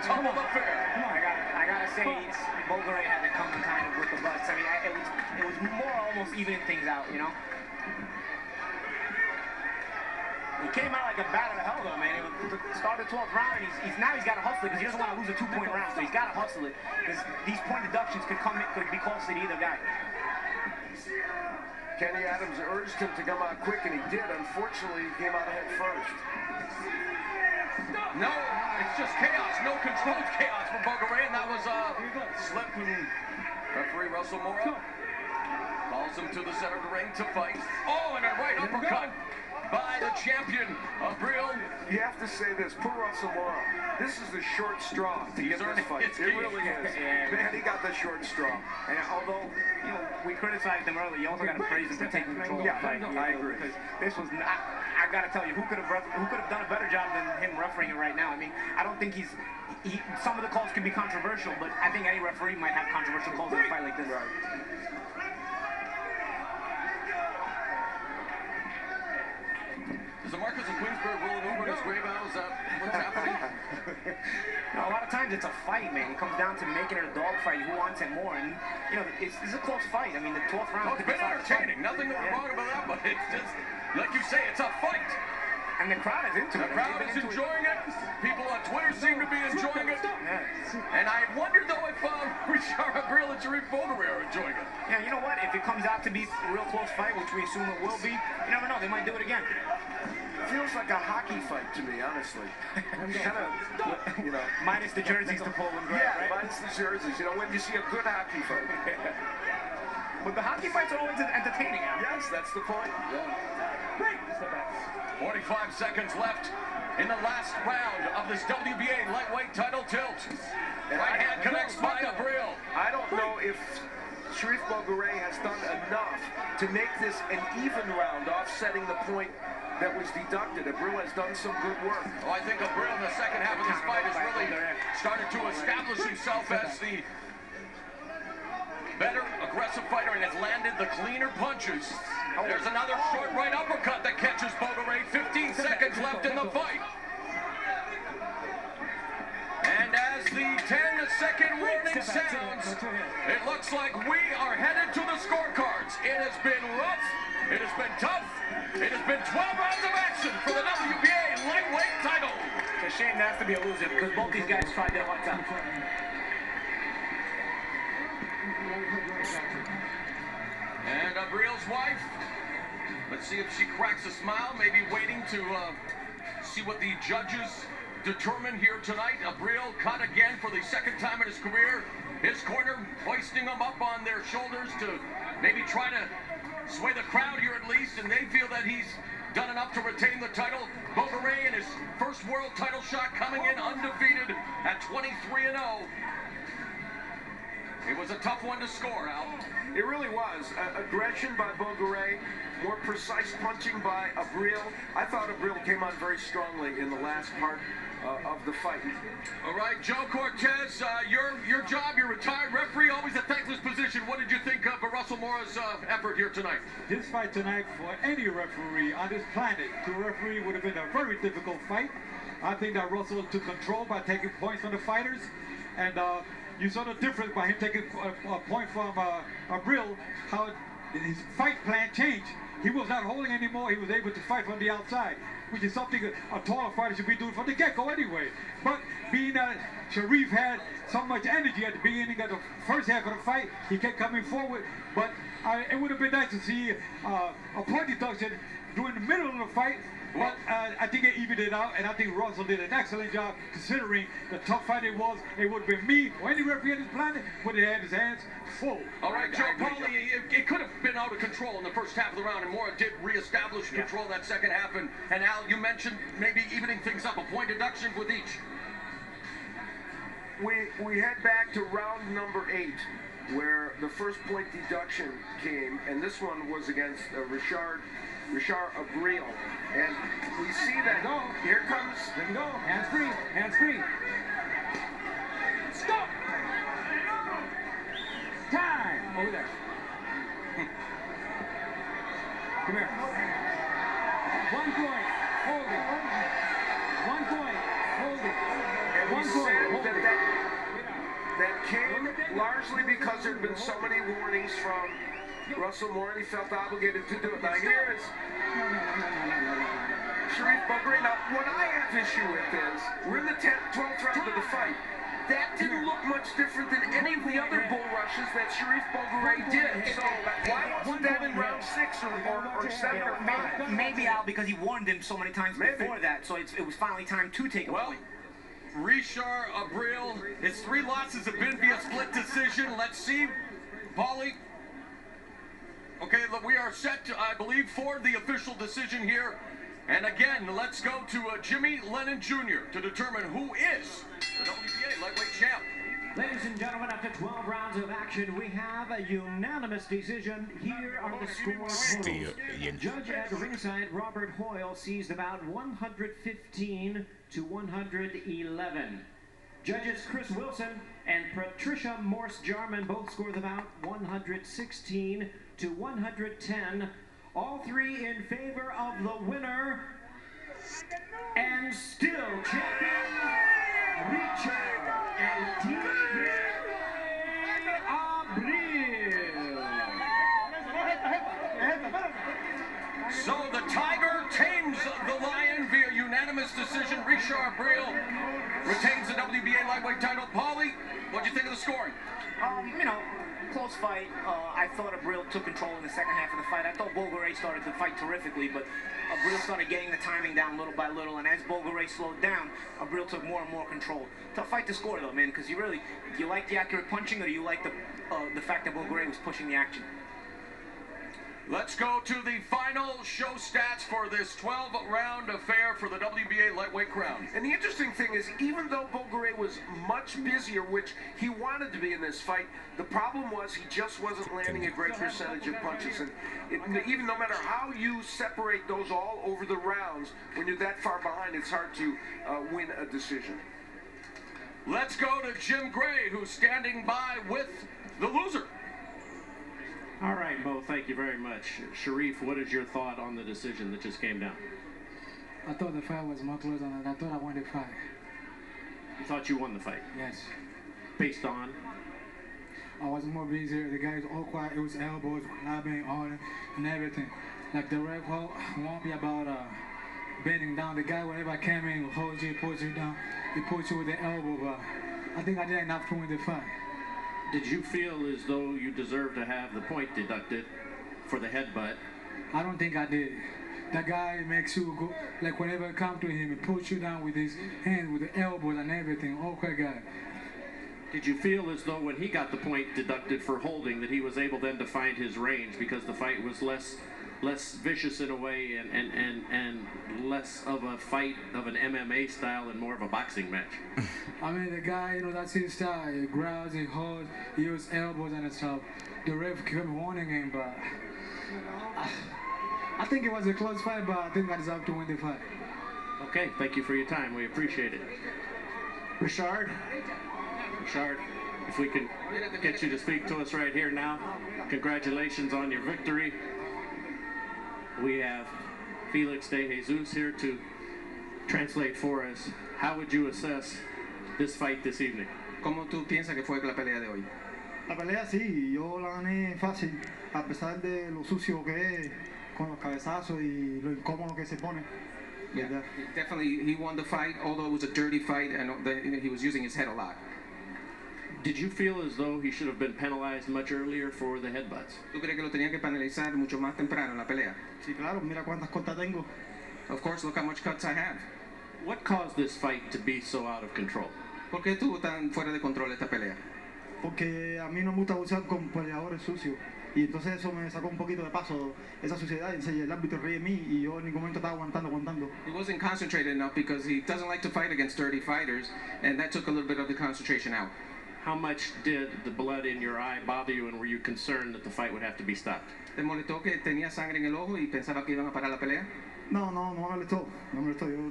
tumble affair. I gotta say, Bogere had it coming kind of with the butts. I mean, it was more almost evening things out, you know? He came out like a bat out of hell, though, man. It started 12th round, and he's got to hustle it because he doesn't want to lose a 2-point round, so he's got to hustle it because these point deductions could be costly to either guy. Kenny Adams urged him to come out quick, and he did. Unfortunately, he came out ahead first. No, it's just chaos. No controlled chaos for Bogere, and that was a slip. And referee Russell Mora calls him to the center of the ring to fight. Oh, and a right uppercut by the champion, Abril. You have to say this, poor Russell Mora. This is the short straw to get this fight. It really is. Man, he got the short straw. And although, you know, we criticized him earlier, you also got to praise him for taking control of the fight. I agree. Because this was not, I got to tell you, who could have done a better job than him refereeing it right now? I mean, I don't think some of the calls can be controversial, but I think any referee might have controversial calls in a fight like this. Right. Is the Marcus of Queensburg rolling over in his grave out? Is that what's happening? No, a lot of times it's a fight, man. It comes down to making it a dogfight. Who wants it more? And, you know, it's a close fight. I mean, the 12th round... Well, it's been entertaining. Nothing wrong about that, but it's just, like you say, it's a fight. And the crowd is into it. The crowd is enjoying it. People on Twitter seem to be enjoying it. And I wonder, though, if Richard Abril and Sharif Bogere are enjoying it. Yeah, you know what? If it comes out to be a real close fight, which we assume it will be, you never know. They might do it again. It feels like a hockey fight to me, honestly. Kind of, you know. Minus the jerseys to pull and grab, yeah, right? minus the jerseys. You know, when you see a good hockey fight. But the hockey fights are always entertaining, Al. Yes, that's the point. Yeah. 45 seconds left in the last round of this WBA lightweight title tilt. Right hand connects by Abril. I don't know if Sharif Bogere has done enough to make this an even round, offsetting the point that was deducted. Abril has done some good work. Well, I think Abril in the second half of this fight has really started to establish himself as the better aggressive fighter and has landed the cleaner punches. There's another short right uppercut that catches Bogere. 15 seconds left in the fight. And as the 10-second warning sounds, it looks like we are headed to the scorecards. It has been rough. It has been tough. It has been 12 rounds of action for the WBA lightweight title. It's a shame that has to be a loser because both these guys tried their hearts out. And Abril's wife, let's see if she cracks a smile, maybe waiting to see what the judges determine here tonight. Abril cut again for the second time in his career. His corner hoisting him up on their shoulders to maybe try to sway the crowd here at least, and they feel that he's done enough to retain the title. Bogere in his first world title shot coming in undefeated at 23-0. It was a tough one to score, Al. It really was. Aggression by Bogere, more precise punching by Abril. I thought Abril came on very strongly in the last part of the fight. All right, Joe Cortez, your job, you're retired referee, always a thankless position. What did you think of Russell Mora's effort here tonight? This fight tonight, for any referee on this planet to referee, would have been a very difficult fight. I think that Russell took control by taking points from the fighters, and you saw the difference by him taking a point from Abril, how his fight plan changed. He was not holding anymore. He was able to fight from the outside, which is something a taller fighter should be doing from the get-go anyway. But being that Sharif had so much energy at the beginning of the first half of the fight, he kept coming forward. But it would have been nice to see a point deduction during the middle of the fight. But I think it evened it out, and I think Russell did an excellent job considering the tough fight it was. It would have been me or any referee on this planet would have had his hands full. All right, Joe Pauly, it could have been out of control in the first half of the round, and Mora did reestablish control in that second half. And Al, you mentioned maybe evening things up, a point deduction with each. We head back to round number 8, where the first point deduction came, and this one was against Richard Abril. And we see that here comes. There we go. Hands free. Hands free. Stop. Time. Over there. Come here. 1 point. Hold it. 1 point. Hold it. And he said that came largely because there had been so many warnings from Russell Moore, and he felt obligated to do it. Now here is Sharif Bogere. Now, what I have issue with is, we're in the 12th round of the fight. That didn't look much different than any of the other bull rushes that Sharif Bogere did. So why wasn't that in round 6 or 7 or 5? Maybe, Al, because he warned him so many times before that, so it was finally time to take a point. Richard Abril, his 3 losses have been via split decision. Let's see, Paulie. Okay, look, we are set, I believe, for the official decision here. And again, let's go to Jimmy Lennon Jr. to determine who is the WBA lightweight champ. Ladies and gentlemen, after 12 rounds of action, we have a unanimous decision. Here are the score totals. Judge at ringside, Robert Hoyle, sees about 115 to 111. Judges Chris Wilson and Patricia Morse-Jarman both scored about 116 to 110. All 3 in favor of the winner and still champion, Richard Abril. So the Tiger tames the Lion via unanimous decision. Richard Abril retains the WBA lightweight title. Paulie, what'd you think of the scoring? You know, close fight. I thought Abril took control in the second half of the fight. I thought Bogere started the fight terrifically, but Abril started getting the timing down little by little, and as Bogere slowed down, Abril took more and more control. Tough fight to score though, man, because you like the accurate punching, or do you like the fact that Bogere was pushing the action? Let's go to the final show stats for this 12-round affair for the WBA lightweight crown. And the interesting thing is, even though Bogere was much busier, which he wanted to be in this fight, the problem was he just wasn't landing a great percentage of punches. And even no matter how you separate those all over the rounds, when you're that far behind, it's hard to win a decision. Let's go to Jim Gray, who's standing by with the loser. All right, Mo, thank you very much. Sharif, what is your thought on the decision that just came down? I thought the fight was more close than that. I thought I won the fight. You thought you won the fight? Yes. Based on? I was more busy. The guys all quiet. It was elbows, grabbing, all and everything. Like the ref won't be about bending down. The guy, whenever I came in, holds you, pulls you down. He pulls you with the elbow, but I think I did enough to win the fight. Did you feel as though you deserved to have the point deducted for the headbutt? I don't think I did. That guy makes you go, like whenever I come to him, he puts you down with his hands, with the elbows and everything. Awkward guy. Did you feel as though when he got the point deducted for holding that he was able then to find his range because the fight was less vicious in a way and less of a fight of an MMA style and more of a boxing match? I mean, the guy, that's his style. He grabs, he holds, he uses elbows and stuff. The ref kept warning him, but I think it was a close fight, but I think I deserve to win the fight. Okay, thank you for your time. We appreciate it. Richard, if we can get you to speak to us right here now. Congratulations on your victory. We have Felix De Jesus here to translate for us. How would you assess this fight this evening? ¿Cómo tú piensas que fue la pelea de hoy? La pelea sí, yo la gané fácil, a pesar de lo sucio que es, con los cabezazos y lo incómodo que se pone. Yeah, definitely he won the fight, although it was a dirty fight and he was using his head a lot. Did you feel as though he should have been penalized much earlier for the headbutts? ¿Tú crees que lo tenían que penalizar mucho más temprano en la pelea? Sí, claro, mira cuántas cortas tengo. Of course, look how much cuts I have. What caused this fight to be so out of control? ¿Por qué estuvo tan fuera de control esta pelea? Porque a mí no me gusta usar con peleadores sucios. Y entonces eso me sacó un poquito de paso, esa suciedad, y el árbitro ríe de mí y yo en ningún momento estaba aguantando. He wasn't concentrated enough because he doesn't like to fight against dirty fighters, and that took a little bit of the concentration out. How much did the blood in your eye bother you, and were you concerned that the fight would have to be stopped? ¿Te molestó que tenía sangre en el ojo y pensaba que iban a parar la pelea? No me molestó.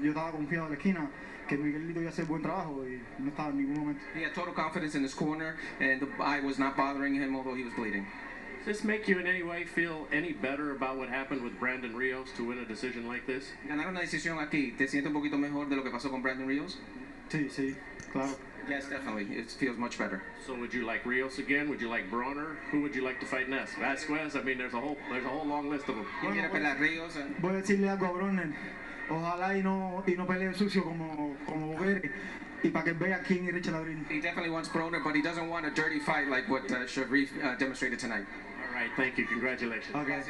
Yo estaba confiado en la esquina que Miguelito iba a hacer buen trabajo y no estaba en ningún momento. He had total confidence in his corner, and the eye was not bothering him, although he was bleeding. Does this make you in any way feel any better about what happened with Brandon Rios to win a decision like this? Ganar una decisión aquí, ¿te sientes un poquito mejor de lo que pasó con Brandon Rios? Sí. Claro. Yes, definitely. It feels much better. So would you like Rios again? Would you like Bronner? Who would you like to fight next? Vasquez? I mean, there's a whole long list of them. ¿Quién quiere pelear, Ríos? Voy a decirle algo a Bronner. Ojalá y no pelee sucio como Bogere. Y para que vea quién es Richard Abril. He definitely wants Broner, but he doesn't want a dirty fight like what Sharif demonstrated tonight. All right, thank you. Congratulations. Okay.